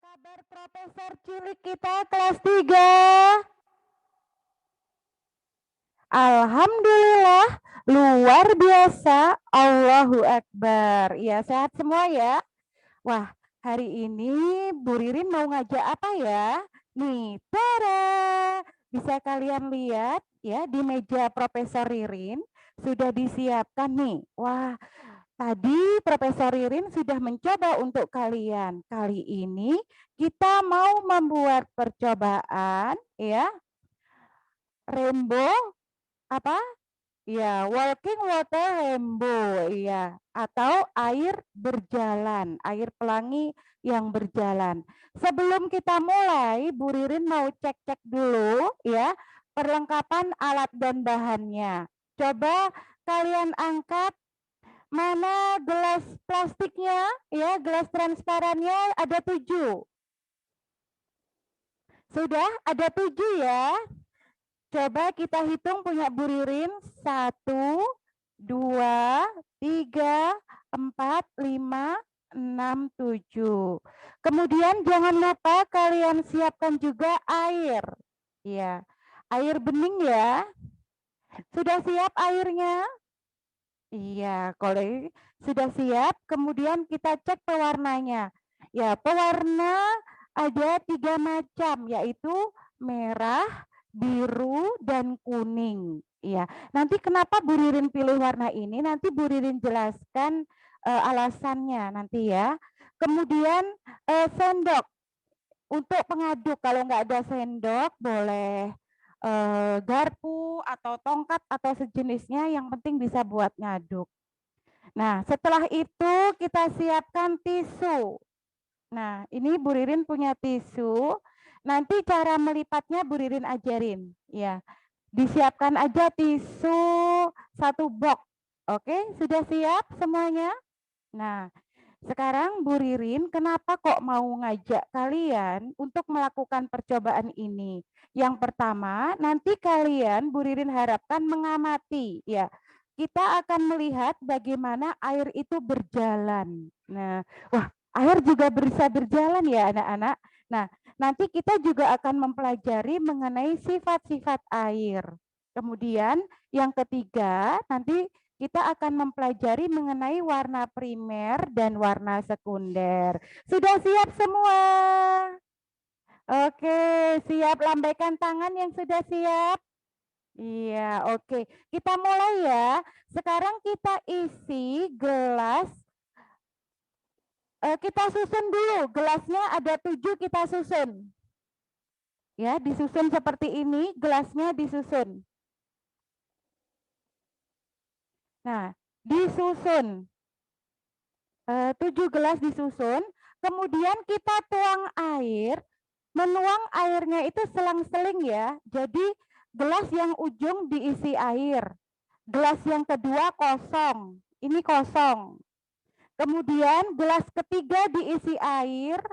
kabar Profesor cilik kita kelas 3? Alhamdulillah, luar biasa, Allahu Akbar. Ya, sehat semua ya. Wah, hari ini Bu Ririn mau ngajak apa ya? Nih, tada! Bisa kalian lihat ya di meja Profesor Ririn sudah disiapkan nih. Wah, tadi Profesor Ririn sudah mencoba untuk kalian. Kali ini kita mau membuat percobaan ya, rainbow apa? Ya, walking water rainbow ya, atau air berjalan, air pelangi yang berjalan. Sebelum kita mulai, Bu Ririn mau cek-cek dulu ya perlengkapan alat dan bahannya. Coba kalian angkat. Mana gelas plastiknya? Ya, gelas transparannya ada 7. Sudah ada 7 ya. Coba kita hitung punya Bu Ririn. 1, 2, 3, 4, 5, 6, 7. Kemudian jangan lupa kalian siapkan juga air. Ya, air bening ya. Sudah siap airnya? Iya, kalau sudah siap, kemudian kita cek pewarnanya. Ya, pewarna ada 3 macam, yaitu merah, biru, dan kuning. Iya, nanti kenapa Bu Ririn pilih warna ini? Nanti Bu Ririn jelaskan alasannya nanti ya. Kemudian sendok untuk pengaduk. Kalau nggak ada sendok, boleh garpu atau tongkat atau sejenisnya, yang penting bisa buat ngaduk. Nah, setelah itu kita siapkan tisu. Nah, ini Bu Ririn punya tisu. Nanti cara melipatnya Bu Ririn ajarin. Ya, disiapkan aja tisu 1 box. Oke, sudah siap semuanya? Nah, sekarang Bu Ririn kenapa kok mau ngajak kalian untuk melakukan percobaan ini? Yang pertama, nanti kalian Bu Ririn harapkan mengamati ya. Kita akan melihat bagaimana air itu berjalan. Nah, wah, air juga bisa berjalan ya anak-anak. Nah, nanti kita juga akan mempelajari mengenai sifat-sifat air. Kemudian yang ketiga, nanti kita akan mempelajari mengenai warna primer dan warna sekunder. Sudah siap semua? Oke, siap, lambaikan tangan yang sudah siap. Iya, oke. Kita mulai ya. Sekarang kita isi gelas. Kita susun dulu. Gelasnya ada 7, kita susun. Ya, disusun seperti ini, gelasnya disusun. Nah, disusun. 7 gelas disusun, kemudian kita tuang air, menuang airnya itu selang-seling ya, jadi gelas yang ujung diisi air, gelas yang kedua kosong, ini kosong, kemudian gelas ketiga diisi air,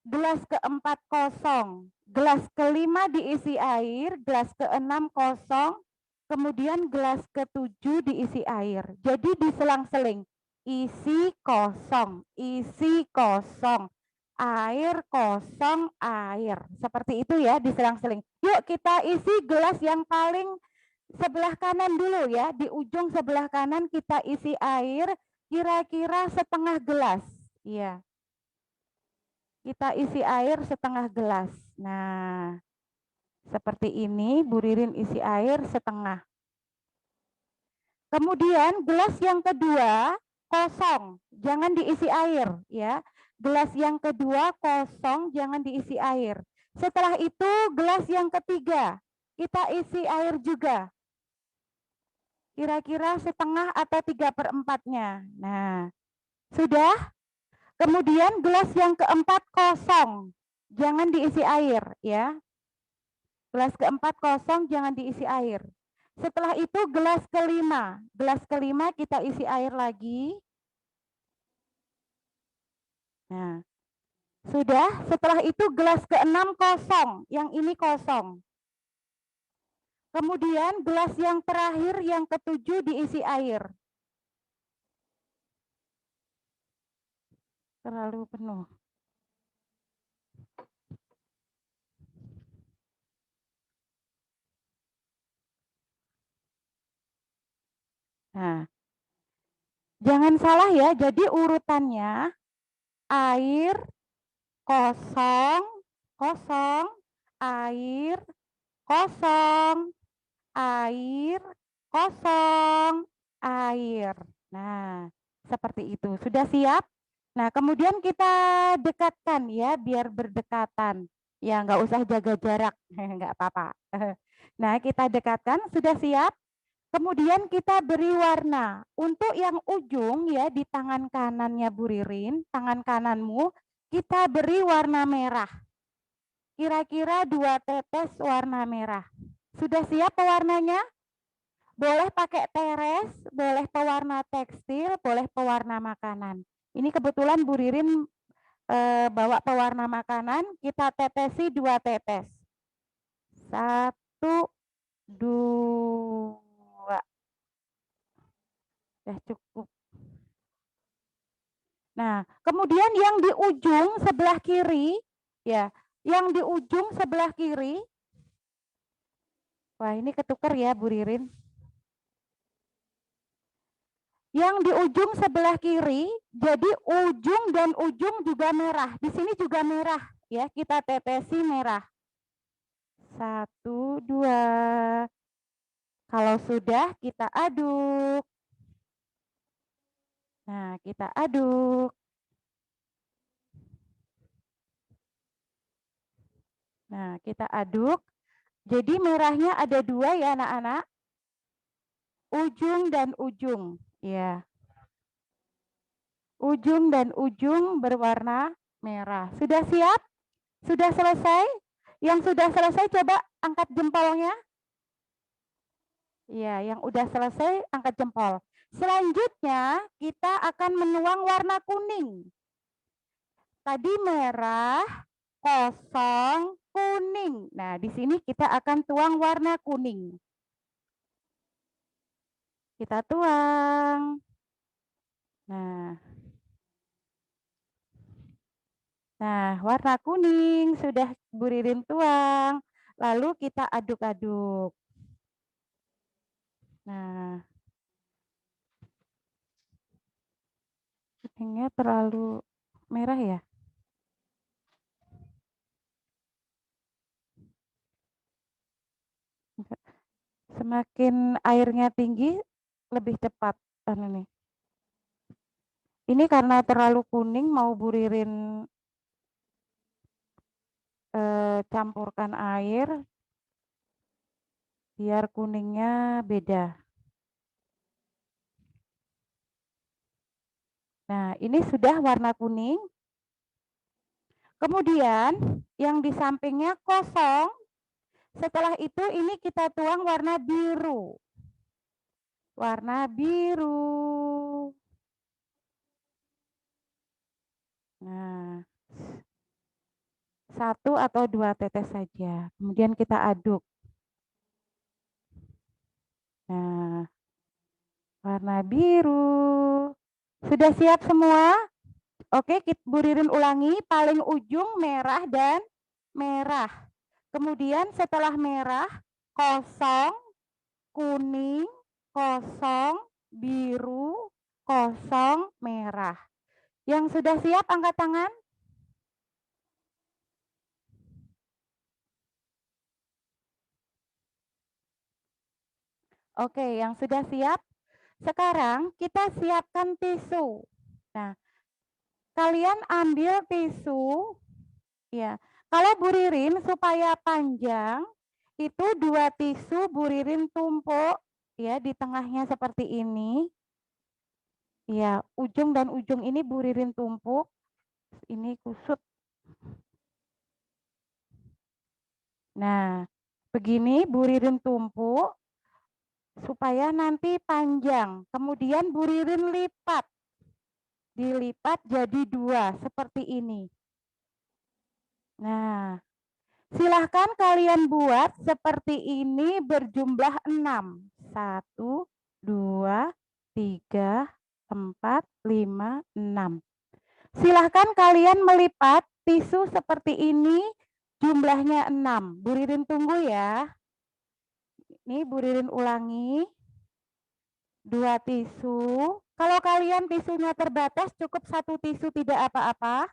gelas keempat kosong, gelas kelima diisi air, gelas keenam kosong, kemudian gelas ketujuh diisi air, jadi diselang-seling. Isi kosong, air kosong, air. Seperti itu ya, diselang-seling. Yuk kita isi gelas yang paling sebelah kanan dulu ya. Di ujung sebelah kanan kita isi air kira-kira setengah gelas. Iya. Kita isi air setengah gelas. Nah, seperti ini Bu Ririn isi air setengah. Kemudian gelas yang kedua kosong, jangan diisi air ya. Gelas yang kedua kosong, jangan diisi air. Setelah itu gelas yang ketiga, kita isi air juga. Kira-kira setengah atau 3/4-nya. Nah, sudah? Kemudian gelas yang keempat kosong, jangan diisi air ya. Gelas keempat kosong, jangan diisi air. Setelah itu gelas kelima kita isi air lagi. Nah, sudah. Setelah itu gelas keenam kosong, yang ini kosong. Kemudian gelas yang terakhir yang ketujuh diisi air. Terlalu penuh. Nah, jangan salah ya, jadi urutannya air, kosong, kosong, air, kosong, air, kosong, air. Nah, seperti itu. Sudah siap? Nah, kemudian kita dekatkan ya, biar berdekatan. Ya, nggak usah jaga jarak, nggak apa-apa. Nah, kita dekatkan. Sudah siap? Kemudian kita beri warna. Untuk yang ujung ya, di tangan kanannya Bu Ririn, tangan kananmu, kita beri warna merah. Kira-kira 2 tetes warna merah. Sudah siap pewarnanya? Boleh pakai teres, boleh pewarna tekstil, boleh pewarna makanan. Ini kebetulan Bu Ririn bawa pewarna makanan, kita tetesi 2 tetes. 1, 2. Ya cukup. Nah, kemudian yang di ujung sebelah kiri, ya, yang di ujung sebelah kiri, wah ini ketuker ya Bu Ririn. Yang di ujung sebelah kiri, jadi ujung dan ujung juga merah. Di sini juga merah, ya. Kita tetesi merah. 1, 2. Kalau sudah, kita aduk. Nah, kita aduk. Nah, kita aduk. Jadi merahnya ada 2 ya anak-anak. Ujung dan ujung, ya. Ujung dan ujung berwarna merah. Sudah siap? Sudah selesai? Yang sudah selesai coba angkat jempolnya. Ya, yang udah selesai angkat jempol. Selanjutnya kita akan menuang warna kuning. Tadi merah, kosong, kuning. Nah, di sini kita akan tuang warna kuning. Kita tuang. Nah, warna kuning sudah Bu Ririn tuang. Lalu kita aduk-aduk. Nah, kuningnya terlalu merah ya. Semakin airnya tinggi, lebih cepat. Ini karena terlalu kuning, mau Bu Ririn campurkan air, biar kuningnya beda. Nah, ini sudah warna kuning. Kemudian yang di sampingnya kosong. Setelah itu ini kita tuang warna biru. Warna biru. Nah, 1 atau 2 tetes saja. Kemudian kita aduk. Nah, warna biru. Sudah siap semua? Oke, Bu Ririn ulangi. Paling ujung merah dan merah. Kemudian setelah merah, kosong, kuning, kosong, biru, kosong, merah. Yang sudah siap angkat tangan. Oke, yang sudah siap. Sekarang kita siapkan tisu. Nah, kalian ambil tisu. Ya, kalau Bu Ririn supaya panjang, itu 2 tisu Bu Ririn tumpuk ya di tengahnya seperti ini. Ya, ujung dan ujung ini Bu Ririn tumpuk. Ini kusut. Nah, begini Bu Ririn tumpuk supaya nanti panjang. Kemudian Bu Ririn lipat. Dilipat jadi 2 seperti ini. Nah, silahkan kalian buat seperti ini berjumlah 6. 1, 2, 3, 4, 5, 6. Silahkan kalian melipat tisu seperti ini jumlahnya 6. Bu Ririn tunggu ya. Ini Bu Ririn ulangi. 2 tisu. Kalau kalian tisunya terbatas, cukup 1 tisu tidak apa-apa.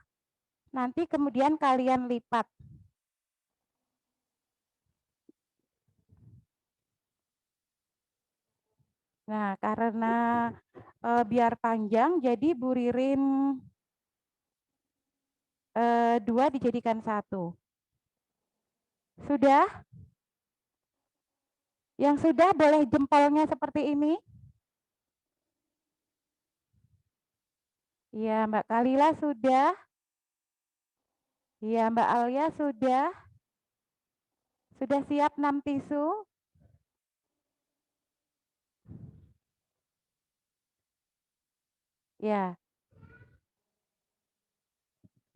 Nanti kemudian kalian lipat. Nah, karena biar panjang, jadi Bu Ririn 2 dijadikan 1. Sudah? Yang sudah boleh jempolnya seperti ini? Iya, Mbak Kalila sudah. Iya, Mbak Alia sudah. Sudah siap 6 tisu? Ya.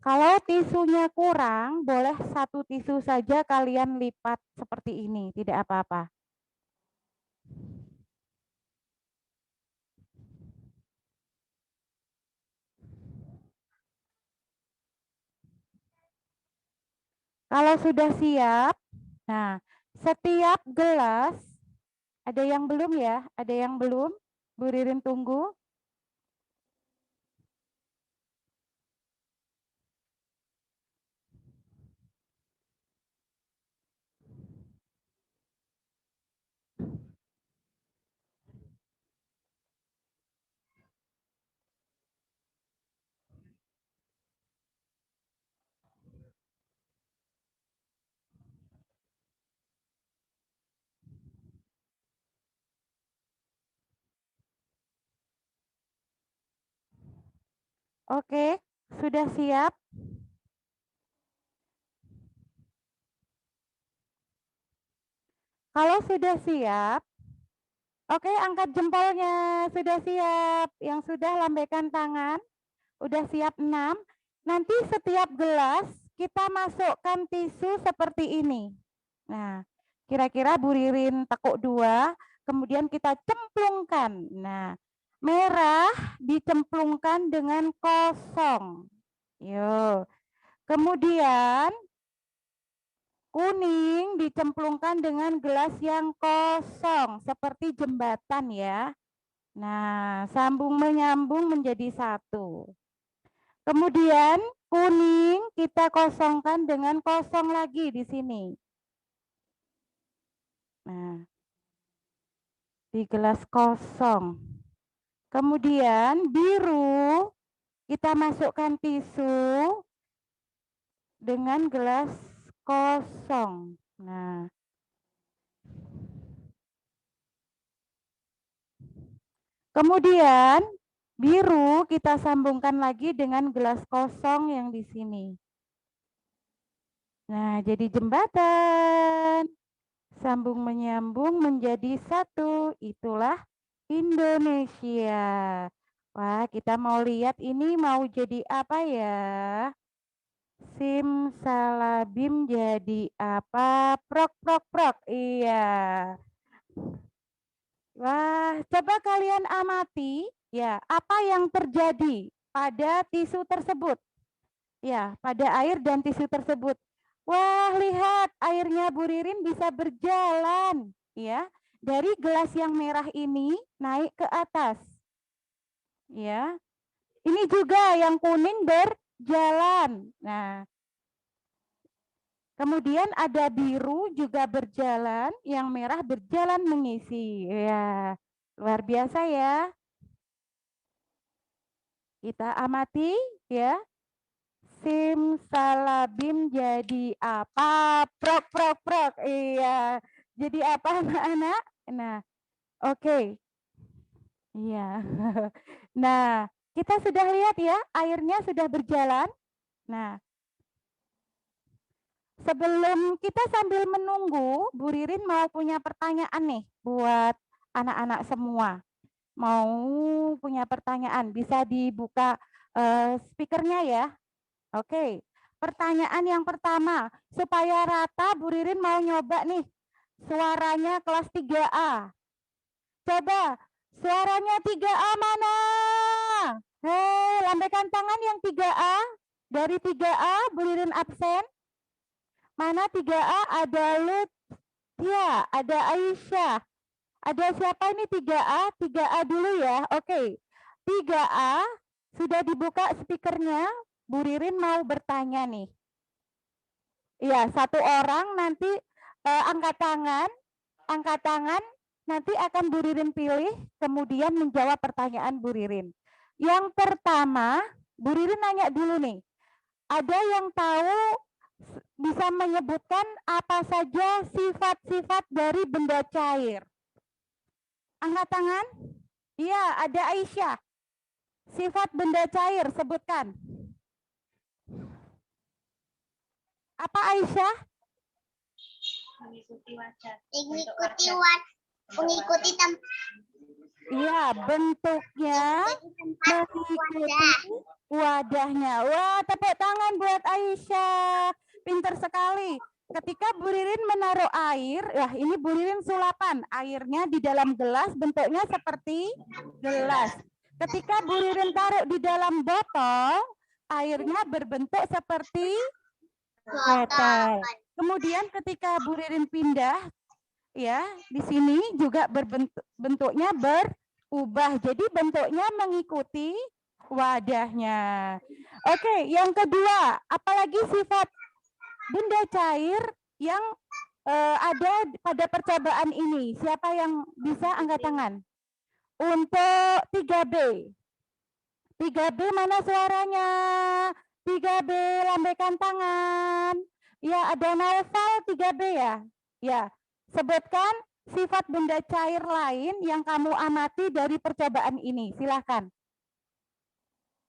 Kalau tisunya kurang, boleh 1 tisu saja kalian lipat seperti ini, tidak apa-apa. Kalau sudah siap, nah setiap gelas, ada yang belum ya? Ada yang belum? Bu Ririn tunggu. Oke, sudah siap? Kalau sudah siap, oke angkat jempolnya. Sudah siap. Yang sudah lambaikan tangan. Udah siap 6. Nanti setiap gelas kita masukkan tisu seperti ini. Nah, kira-kira Bu Ririn tekuk 2, kemudian kita cemplungkan. Nah, merah dicemplungkan dengan kosong. Yuk. Kemudian kuning dicemplungkan dengan gelas yang kosong seperti jembatan ya. Nah, sambung menyambung menjadi 1. Kemudian kuning kita kosongkan dengan kosong lagi di sini. Nah, di gelas kosong. Kemudian biru kita masukkan tisu dengan gelas kosong. Nah, kemudian biru kita sambungkan lagi dengan gelas kosong yang di sini. Nah, jadi jembatan. Sambung menyambung menjadi 1. Itulah Indonesia. Wah, kita mau lihat ini mau jadi apa ya? Simsalabim jadi apa? Prok, prok, prok. Iya. Wah, coba kalian amati ya, apa yang terjadi pada tisu tersebut. Ya, pada air dan tisu tersebut. Wah, lihat airnya Bu Ririn bisa berjalan, ya. Dari gelas yang merah ini naik ke atas. Ya. Ini juga yang kuning berjalan. Nah, kemudian ada biru juga berjalan, yang merah berjalan mengisi. Ya, luar biasa ya. Kita amati ya. Simsalabim jadi apa? Prok, prok, prok. Iya. Jadi apa anak-anak? Nah, oke. Iya. Nah, kita sudah lihat ya, airnya sudah berjalan. Nah, sebelum kita sambil menunggu, Bu Ririn mau punya pertanyaan nih buat anak-anak semua. Mau punya pertanyaan, bisa dibuka speakernya ya. Oke, pertanyaan yang pertama, supaya rata Bu Ririn mau nyoba nih suaranya kelas 3A. Coba suaranya 3A mana? Hei, lambaikan tangan yang 3A. Dari 3A Bu Ririn absen. Mana 3A? Ada Lutfia, ada Aisyah, Ada siapa ini 3A? 3A dulu ya. Oke. 3A sudah dibuka speakernya. Bu Ririn mau bertanya nih. Iya, satu orang nanti angkat tangan, nanti akan Bu Ririn pilih, kemudian menjawab pertanyaan Bu Ririn. Yang pertama, Bu Ririn nanya dulu nih, ada yang tahu bisa menyebutkan apa saja sifat-sifat dari benda cair? Angkat tangan. Iya, ada Aisyah. Sifat benda cair, sebutkan. Apa Aisyah? Mengikuti wajah. Mengikuti tempat. Iya, bentuknya mengikuti wadahnya. Wah, tepuk tangan buat Aisyah. Pinter sekali. Ketika Bu Ririn menaruh air, ini Bu Ririn sulapan. Airnya di dalam gelas, bentuknya seperti gelas. Ketika Bu Ririn taruh di dalam botol, airnya berbentuk seperti botol. Kemudian ketika Bu Ririn pindah, ya, di sini juga bentuknya berubah. Jadi bentuknya mengikuti wadahnya. Oke, yang kedua, apalagi sifat benda cair yang ada pada percobaan ini? Siapa yang bisa angkat tangan? Untuk 3B. 3B mana suaranya? 3B lambaikan tangan. Ya, ada Naufal 3B ya? Ya. Sebutkan sifat benda cair lain yang kamu amati dari percobaan ini. Silahkan.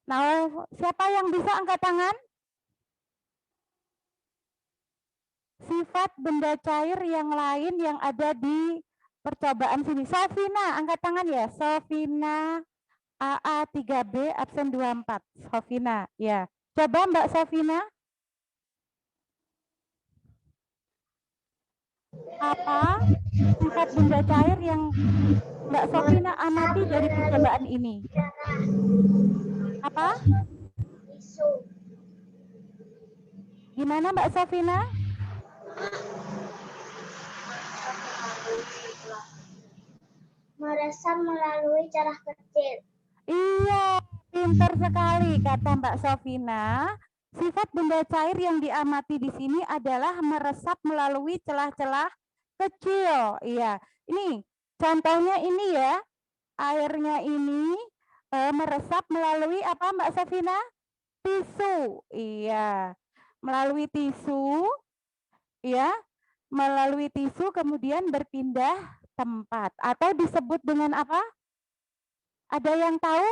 Nah, siapa yang bisa angkat tangan? Sifat benda cair yang lain yang ada di percobaan sini. Sofina, angkat tangan ya. Sofina, AA 3B, absen 24. Sofina, ya. Coba Mbak Sofina. Apa sifat benda cair yang Mbak Sofina amati dari percobaan ini? Apa? Gimana Mbak Sofina? Meresap melalui celah kecil. Iya, pintar sekali kata Mbak Sofina. Sifat benda cair yang diamati di sini adalah meresap melalui celah-celah kecil. Iya, ini contohnya ini ya. Airnya ini meresap melalui apa Mbak Sofina? Tisu. Iya. Melalui tisu, ya. Melalui tisu kemudian berpindah tempat atau disebut dengan apa? Ada yang tahu?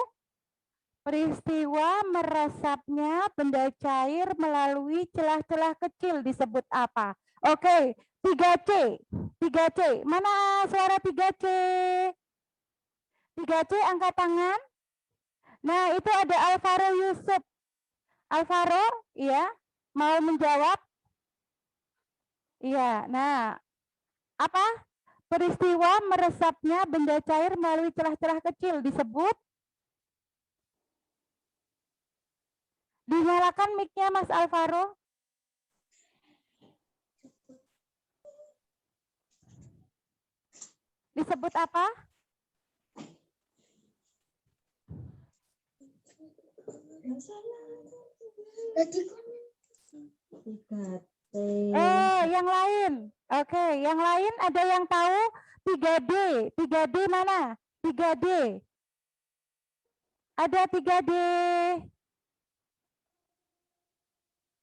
Peristiwa meresapnya benda cair melalui celah-celah kecil disebut apa? Oke, 3C. 3C. Mana suara 3C? 3C angkat tangan. Nah, itu ada Alvaro Yusuf. Alvaro, iya, mau menjawab? Iya, nah, apa? Peristiwa meresapnya benda cair melalui celah-celah kecil disebut? Dinyalakan mic-nya Mas Alvaro. Disebut apa? Oh, yang lain. Oke, yang lain ada yang tahu? 3D. 3D mana? 3D. Ada 3D.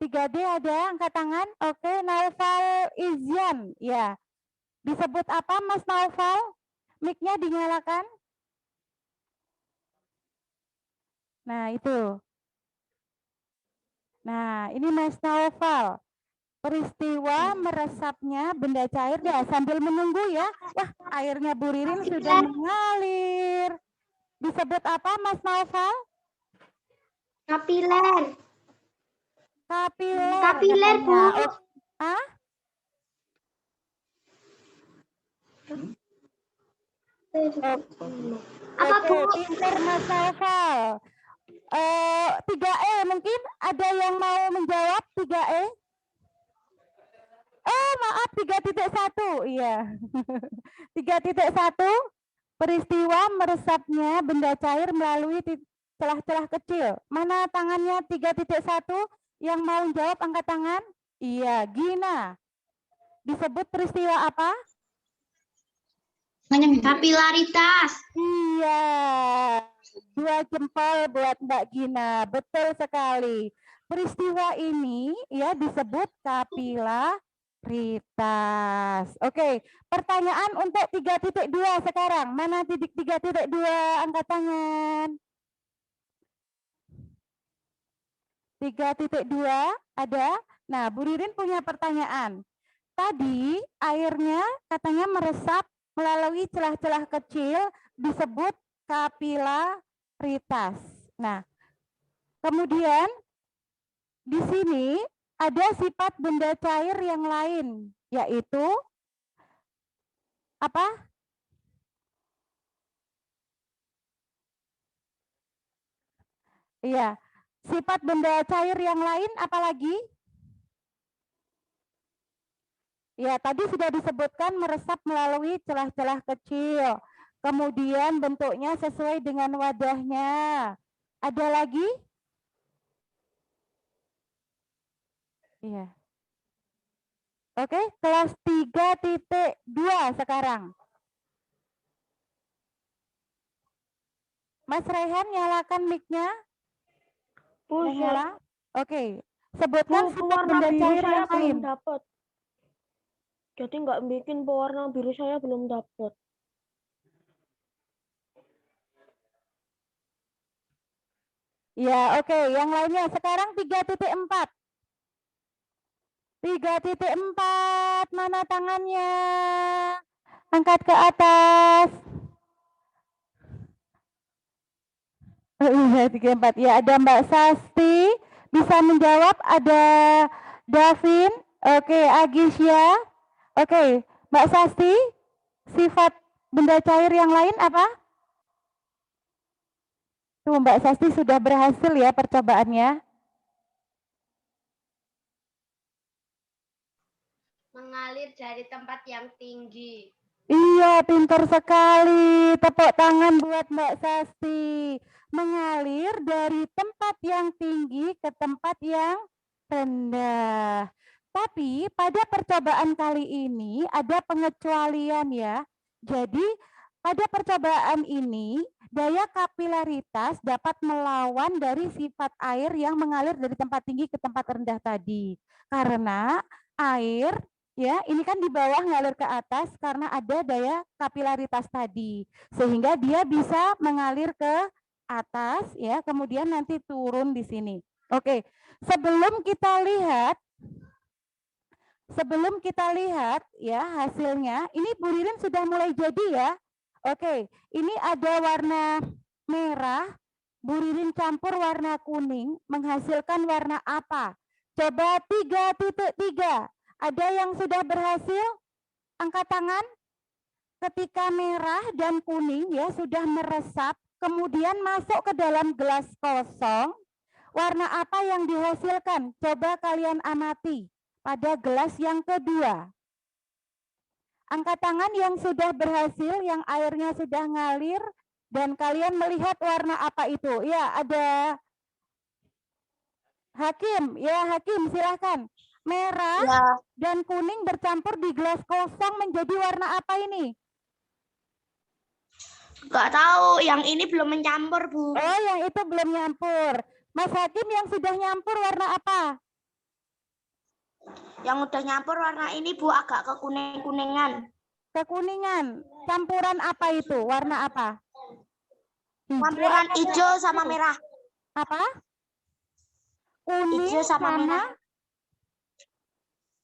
3D ada, angkat tangan. Oke, Naufal Izyan. Ya. Disebut apa Mas Naufal? Mic-nya dinyalakan. Nah, itu. Nah, ini Mas Naufal. Peristiwa meresapnya benda cair ya, sambil menunggu ya. Wah, airnya Bu Ririn sudah mengalir. Disebut apa Mas Naufal? Kapiler. Kapiler. Kapiler, Bu. Hah? Apa, Bu? Pinter Mas Naufal. 3E mungkin ada yang mau menjawab 3E? Oh, maaf 3.1. Iya. 3.1 peristiwa meresapnya benda cair melalui celah-celah kecil. Mana tangannya 3.1 yang mau jawab angkat tangan? Iya, Gina. Disebut peristiwa apa? Kapilaritas. Iya. 2 jempol buat Mbak Gina. Betul sekali. Peristiwa ini ya disebut kapilaritas. Oke, pertanyaan untuk 3.2 sekarang. Mana titik 3.2 angkat tangan? 3.2 ada? Nah, Bu Ririn punya pertanyaan. Tadi airnya katanya meresap melalui celah-celah kecil disebut kapilaritas. Nah, kemudian di sini ada sifat benda cair yang lain, yaitu apa? Iya, sifat benda cair yang lain apalagi? Ya, tadi sudah disebutkan meresap melalui celah-celah kecil. Kemudian bentuknya sesuai dengan wadahnya. Ada lagi? Iya. Oke, kelas 3.2 sekarang. Mas Rehan, nyalakan mic-nya. Nyala. Oke, sebutkan sifat benda cair yang lain. Dapat. Jadi nggak bikin pewarna biru saya belum dapat. Ya, oke. Yang lainnya sekarang 3.4. 3.4, mana tangannya? Angkat ke atas. Oh iya, 3.4. Ya, ada Mbak Sasti. Bisa menjawab. Ada Davin. Oke, Agisya. Oke, Mbak Sasti. Sifat benda cair yang lain apa? Tuh, Mbak Sasti sudah berhasil ya percobaannya. Mengalir dari tempat yang tinggi. Iya, pintar sekali. Tepuk tangan buat Mbak Sasti. Mengalir dari tempat yang tinggi ke tempat yang rendah. Tapi pada percobaan kali ini ada pengecualian ya. Jadi pada percobaan ini daya kapilaritas dapat melawan dari sifat air yang mengalir dari tempat tinggi ke tempat rendah tadi. Karena air ya, ini kan di bawah ngalir ke atas karena ada daya kapilaritas tadi. Sehingga dia bisa mengalir ke atas ya, kemudian nanti turun di sini. Oke, sebelum kita lihat ya hasilnya, ini Bu Ririn sudah mulai jadi ya. Oke, ini ada warna merah, Bu Ririn campur warna kuning, menghasilkan warna apa? Coba 3.3. Ada yang sudah berhasil? Angkat tangan. Ketika merah dan kuning ya sudah meresap, kemudian masuk ke dalam gelas kosong, warna apa yang dihasilkan? Coba kalian amati pada gelas yang kedua. Angkat tangan yang sudah berhasil, yang airnya sudah ngalir, dan kalian melihat warna apa itu? Ya, ada Hakim. Ya, Hakim, silahkan. Merah Ya. dan kuning bercampur di gelas kosong menjadi warna apa ini? Nggak tahu, yang ini belum mencampur, Bu. Oh, yang itu belum nyampur. Mas Hakim yang sudah nyampur warna apa? Yang udah nyampur warna ini, Bu, agak kekuning-kuningan. Kekuningan. Campuran apa itu? Warna apa? Campuran hijau sama merah. Apa? Kuning Hijau sama merah.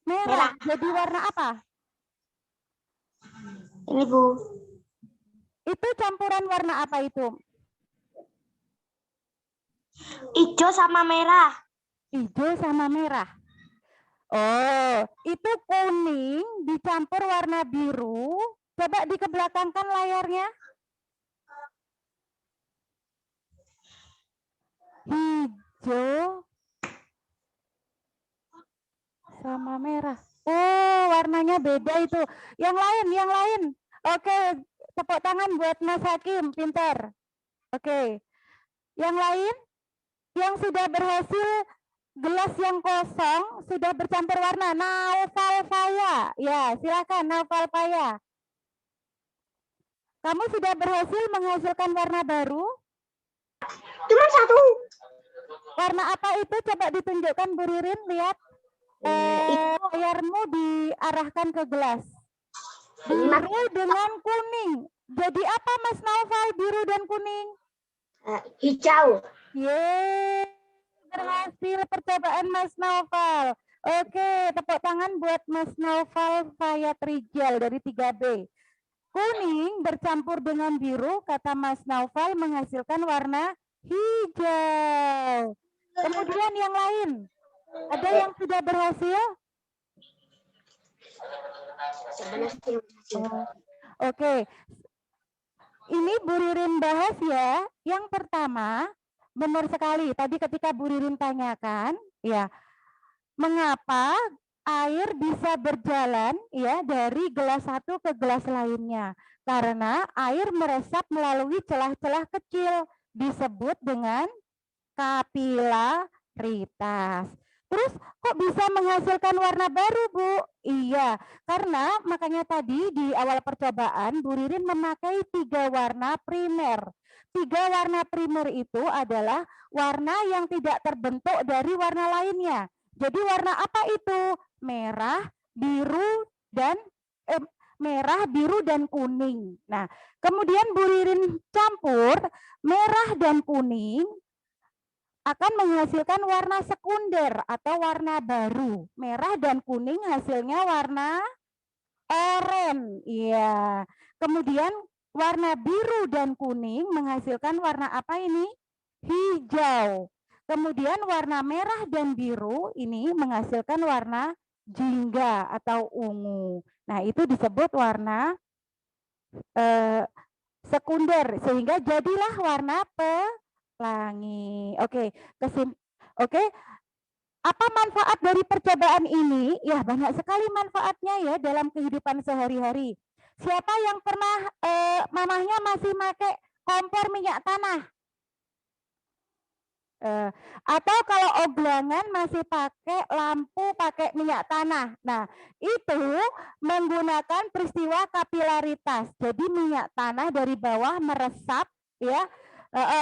Merah. Jadi warna apa? Ini, Bu. Itu campuran warna apa itu? Hijau sama merah. Hijau sama merah. Oh, itu kuning dicampur warna biru. Coba dikebelakangkan layarnya. Hijau sama merah. Oh, warnanya beda itu. Yang lain. Oke, tepuk tangan buat Mas Hakim, pintar. Oke. Yang lain yang sudah berhasil gelas yang kosong sudah bercampur warna. Naufal Faya. Ya, silakan Naufal Faya. Kamu sudah berhasil menghasilkan warna baru? Cuma satu. Warna apa itu? Coba ditunjukkan Bu Ririn, lihat. Layarmu diarahkan ke gelas. Biru dengan kuning. Jadi apa Mas Naufal, biru dan kuning? Hijau. Yeay, berhasil percobaan Mas Naufal. Oke, tepuk tangan buat Mas Naufal Fayat Rijal dari 3B. Kuning bercampur dengan biru, kata Mas Naufal, menghasilkan warna hijau. Kemudian yang lain, ada yang sudah berhasil? Oke. Ini Bu Ririn bahas ya. Yang pertama, benar sekali. Tadi ketika Bu Ririn tanyakan, ya, mengapa air bisa berjalan ya dari gelas satu ke gelas lainnya? Karena air meresap melalui celah-celah kecil, disebut dengan kapilaritas. Terus kok bisa menghasilkan warna baru, Bu? Iya, karena makanya tadi di awal percobaan Bu Ririn memakai 3 warna primer. 3 warna primer itu adalah warna yang tidak terbentuk dari warna lainnya. Jadi warna apa itu? Merah, biru, dan kuning. Nah, kemudian Bu Ririn campur merah dan kuning akan menghasilkan warna sekunder atau warna baru. Merah dan kuning hasilnya warna oranye. Iya. Kemudian warna biru dan kuning menghasilkan warna apa ini? Hijau. Kemudian warna merah dan biru ini menghasilkan warna jingga atau ungu. Nah, itu disebut warna sekunder, sehingga jadilah warna pelangi. Oke, apa manfaat dari percobaan ini? Ya, banyak sekali manfaatnya ya dalam kehidupan sehari-hari. Siapa yang pernah mamahnya masih pakai kompor minyak tanah? Atau kalau oblangan masih pakai lampu pakai minyak tanah. Nah, itu menggunakan peristiwa kapilaritas. Jadi minyak tanah dari bawah meresap ya,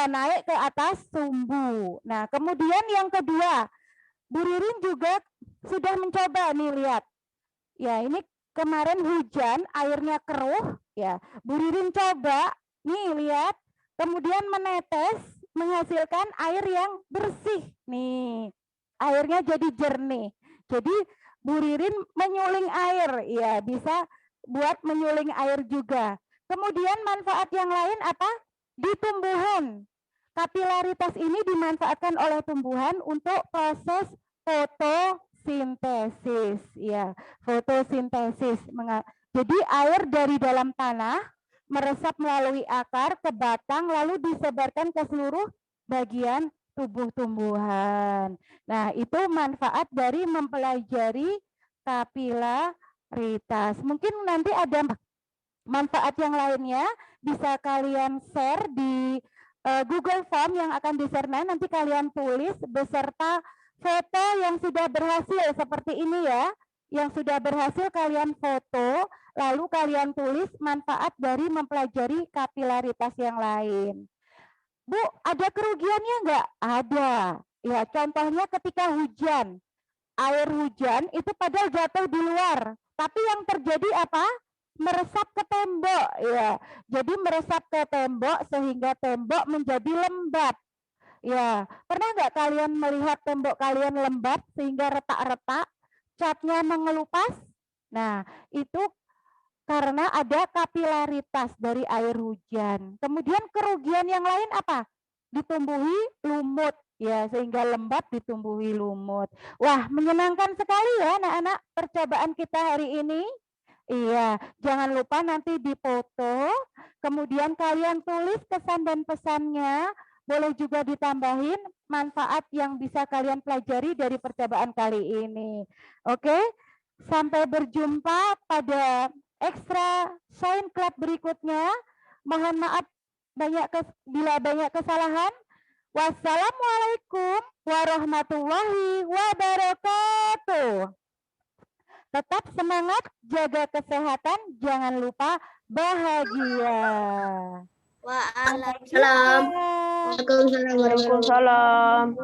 naik ke atas sumbu. Nah, kemudian yang kedua, Bu Ririn juga sudah mencoba nih, lihat. Ya, ini kemarin hujan, airnya keruh ya. Bu Ririn coba nih, lihat. Kemudian menetes menghasilkan air yang bersih nih, airnya jadi jernih. Jadi Bu Ririn menyuling air, ya bisa buat menyuling air juga. Kemudian manfaat yang lain apa? Di tumbuhan, kapilaritas ini dimanfaatkan oleh tumbuhan untuk proses fotosintesis, ya fotosintesis. Jadi air dari dalam tanah meresap melalui akar ke batang lalu disebarkan ke seluruh bagian tubuh tumbuhan. Nah, itu manfaat dari mempelajari kapilaritas. Mungkin nanti ada manfaat yang lainnya, bisa kalian share di Google Form yang akan di-share nanti kalian tulis beserta foto yang sudah berhasil seperti ini ya. Yang sudah berhasil kalian foto, lalu kalian tulis manfaat dari mempelajari kapilaritas yang lain. Bu, ada kerugiannya enggak? Ada. Ya, contohnya ketika hujan. Air hujan itu padahal jatuh di luar. Tapi yang terjadi apa? Meresap ke tembok. Ya, jadi meresap ke tembok sehingga tembok menjadi lembab. Ya, pernah enggak kalian melihat tembok kalian lembab sehingga retak-retak? Catnya mengelupas. Nah, itu karena ada kapilaritas dari air hujan. Kemudian kerugian yang lain apa? Ditumbuhi lumut, ya, sehingga lembab ditumbuhi lumut. Wah, menyenangkan sekali ya anak-anak percobaan kita hari ini. Iya, jangan lupa nanti dipoto, kemudian kalian tulis kesan dan pesannya. Boleh juga ditambahin manfaat yang bisa kalian pelajari dari percobaan kali ini. Oke, Sampai berjumpa pada Extra Shine Club berikutnya. Mohon maaf bila banyak kesalahan. Wassalamualaikum warahmatullahi wabarakatuh. Tetap semangat, jaga kesehatan, jangan lupa bahagia. Waalaikumsalam. Waalaikumsalam.